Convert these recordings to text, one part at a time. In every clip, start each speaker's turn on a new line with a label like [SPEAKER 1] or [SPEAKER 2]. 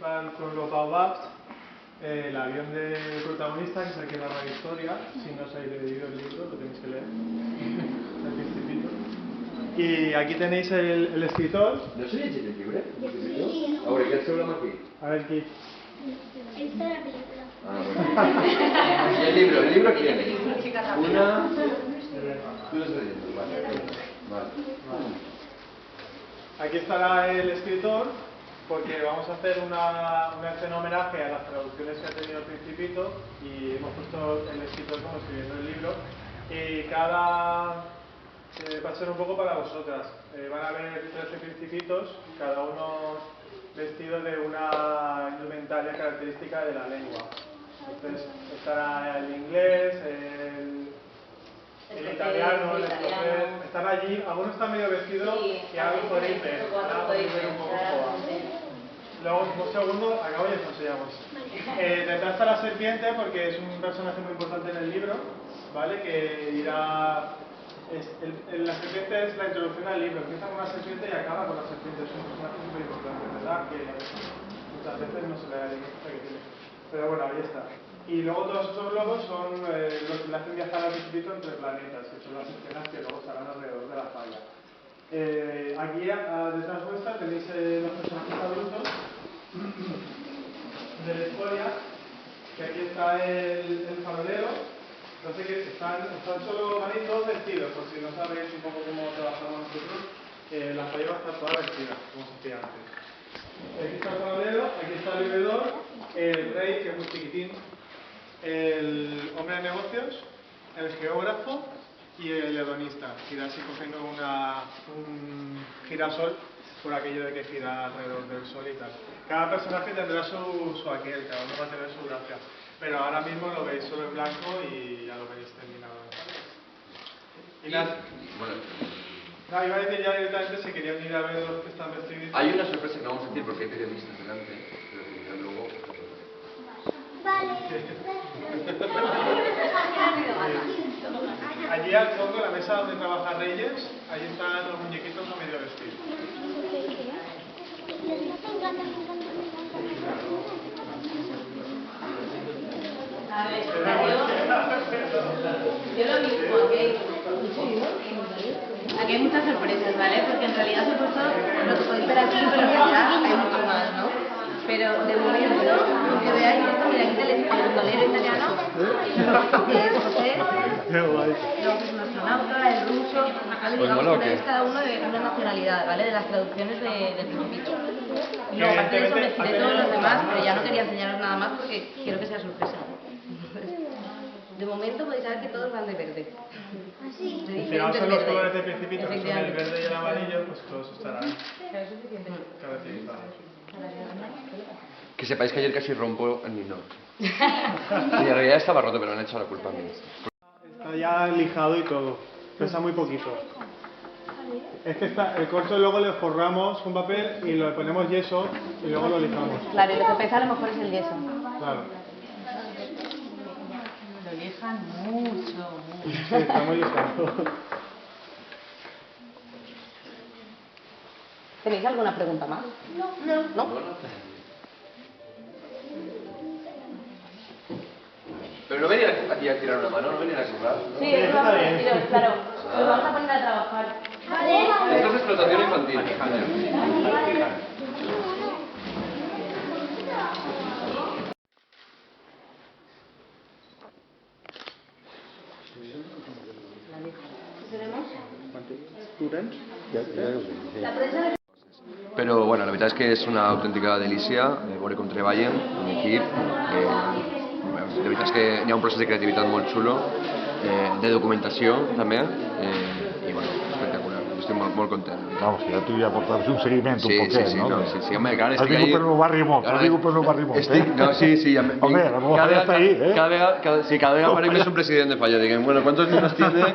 [SPEAKER 1] principal con los baobabs, el avión del protagonista, que es el que narra la historia. Si no os habéis leído el libro, lo tenéis que leer. El Principito. Y aquí tenéis el escritor.
[SPEAKER 2] ¿No se llegit el llibre? Sí. A veure, què ens trobem aquí?
[SPEAKER 1] A ver, aquí.
[SPEAKER 3] Esta es la película.
[SPEAKER 2] Ah, bueno. ¿Y el libro quién es? Una... Tú lo estás leyendo, vale.
[SPEAKER 1] Aquí estará el escritor, porque vamos a hacer una escena homenaje a las traducciones que ha tenido el Principito y hemos puesto el escritor como escribiendo el libro. Y cada... va a ser un poco para vosotras. Van a haber 13 principitos, cada uno vestido de una indumentaria característica de la lengua. Entonces estará el inglés, el italiano, el escocés. Están allí, algunos están medio vestidos y algo podéis ver. Un poco luego, un segundo, acabo y os enseñamos. Detrás está la serpiente porque es un personaje muy importante en el libro, ¿vale? Que irá... la serpiente es la introducción al libro. Empieza con una serpiente y acaba con la serpiente. Es un personaje muy importante, ¿verdad? Que muchas veces no se le da la importancia que tiene. Pero bueno, ahí está. Y luego todos esos globos son los que le hacen viajar al Principito entre planetas, que son las escenas que luego estarán alrededor de la falla. Aquí detrás vuestra tenéis los personajes adultos de la historia, que aquí está el farolero. Entonces que están solo, van a ir todos vestidos, por si no sabéis un poco cómo trabajamos nosotros. La falla va a estar toda vestida, como se hacía antes. Aquí está el farolero, aquí está el bebedor, el rey, que es muy chiquitín, el hombre de negocios, el geógrafo y el hedonista. Irá así cogiendo un girasol por aquello de que gira alrededor del sol y tal. Cada personaje tendrá su aquel, cada uno va a tener su gracia. Pero ahora mismo lo veis solo en blanco y ya lo veis terminado. Y nada.
[SPEAKER 2] Bueno.
[SPEAKER 1] No, iba a decir ya directamente si querían ir a ver los que están vestidos.
[SPEAKER 2] Hay una sorpresa que no vamos a decir porque hay periodistas delante, pero que ya luego...
[SPEAKER 3] Vale.
[SPEAKER 1] Allí al fondo, la mesa donde trabaja Reyes, ahí están los muñequitos a medio vestir.
[SPEAKER 4] A ver, yo lo mismo, aquí hay muchas sorpresas, ¿vale? Porque en realidad os he puesto lo que podéis ver aquí, pero en realidad hay mucho más, ¿no? Pero de momento, que veáis esto, mira, aquí tenéis el gondolero italiano, el escocés, los astronautas, el ruso, ¿vale? Digamos que tenéis cada uno de una nacionalidad, ¿vale? De las traducciones del Principito. Y luego, aparte de eso, me cité todos los demás, pero ya no quería enseñaros nada más porque quiero que sea sorpresa. De momento podéis saber que todos van de verde.
[SPEAKER 3] Así.
[SPEAKER 1] Y si no son los colores de Principito, que son el verde y el amarillo, pues todos estarán caracterizados.
[SPEAKER 2] Que sepáis que ayer casi rompo el nino. Y en realidad estaba roto, pero me han echado la culpa a mí.
[SPEAKER 1] Está ya lijado y todo. Pesa muy poquito. Es que el corcho luego le forramos con papel y le ponemos yeso y luego lo lijamos.
[SPEAKER 4] Claro, y lo que pesa a lo mejor es el yeso.
[SPEAKER 1] Claro.
[SPEAKER 4] Lo lijan mucho.
[SPEAKER 1] Sí, está muy lijado.
[SPEAKER 4] ¿Tenéis alguna pregunta más? No.
[SPEAKER 2] Pero no venir aquí a tirar una mano, no venir a currar, ¿no?
[SPEAKER 4] Sí, eso vamos a deciros, claro. Nos vamos a poner a trabajar.
[SPEAKER 2] Esto es explotación infantil. Però bueno, la veritat és que és una autèntica delícia veure com treballen en equip. La veritat és que hi ha un procés de creativitat molt xulo, de documentació també, i bueno, espectacular. Estic molt content.
[SPEAKER 5] Vamos, que ja t'hi aportaves un seguiment un poquet,
[SPEAKER 2] sí,
[SPEAKER 5] no?
[SPEAKER 2] No, sí, home, clar, estic
[SPEAKER 5] ahí... Has vingut per no barri molt,
[SPEAKER 2] No, sí.
[SPEAKER 5] Hombre, la meva falla està ahí, eh?
[SPEAKER 2] Cada vegada faré més un president de falla. Diguem, bueno, ¿cuántos niños tiene?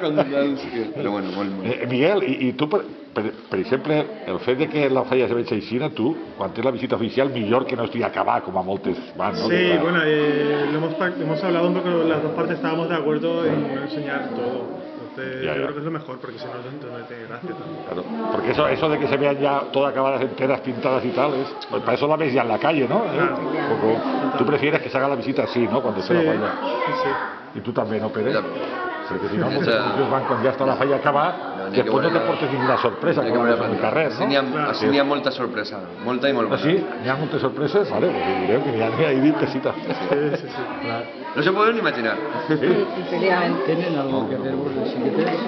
[SPEAKER 2] Però bueno, molt.
[SPEAKER 5] Miguel, i tu, per exemple, el fet de que la falla se veig aixina, tu, quan tens la visita oficial, millor que no estigui acabat, com a moltes van, ¿no?
[SPEAKER 1] Sí, bueno, hemos hablado un poco, las dos partes estábamos de acuerdo en no enseñar todo. Entonces
[SPEAKER 5] Ya,
[SPEAKER 1] yo
[SPEAKER 5] ya.
[SPEAKER 1] creo que es lo mejor, porque si no, no tiene gracia tampoco.
[SPEAKER 5] Claro, porque eso de que se vean ya todas acabadas enteras, pintadas y tal, pues para eso la ves ya en la calle, ¿no?
[SPEAKER 1] Claro.
[SPEAKER 5] Un poco, tú prefieres que se haga la visita así, ¿no? Cuando
[SPEAKER 1] Sí,
[SPEAKER 5] esté la falla.
[SPEAKER 1] sí.
[SPEAKER 5] Y tú también, ¿no, Pérez?
[SPEAKER 2] Ya.
[SPEAKER 5] Porque si no,
[SPEAKER 2] O
[SPEAKER 5] muchos
[SPEAKER 2] sea,
[SPEAKER 5] sitios van cuando ya está la falla acabada,
[SPEAKER 2] no, ni
[SPEAKER 5] después
[SPEAKER 2] que
[SPEAKER 5] no te
[SPEAKER 2] veure-
[SPEAKER 5] portes ninguna sorpresa,
[SPEAKER 2] Ni
[SPEAKER 5] com
[SPEAKER 2] que
[SPEAKER 5] és el carrer,
[SPEAKER 2] Així n'hi ha,
[SPEAKER 5] no?
[SPEAKER 2] així n'hi ha molta sorpresa, molta i molt
[SPEAKER 5] Ah,
[SPEAKER 2] bona.
[SPEAKER 5] sí? N'hi ha moltes sorpreses? Vale, pues direu que n'hi ha ahí dit que sí.
[SPEAKER 1] Sí, sí, sí.
[SPEAKER 2] No se poden imaginar.
[SPEAKER 5] Sí?
[SPEAKER 6] ¿Tienen algo que ver vos de xiquetets?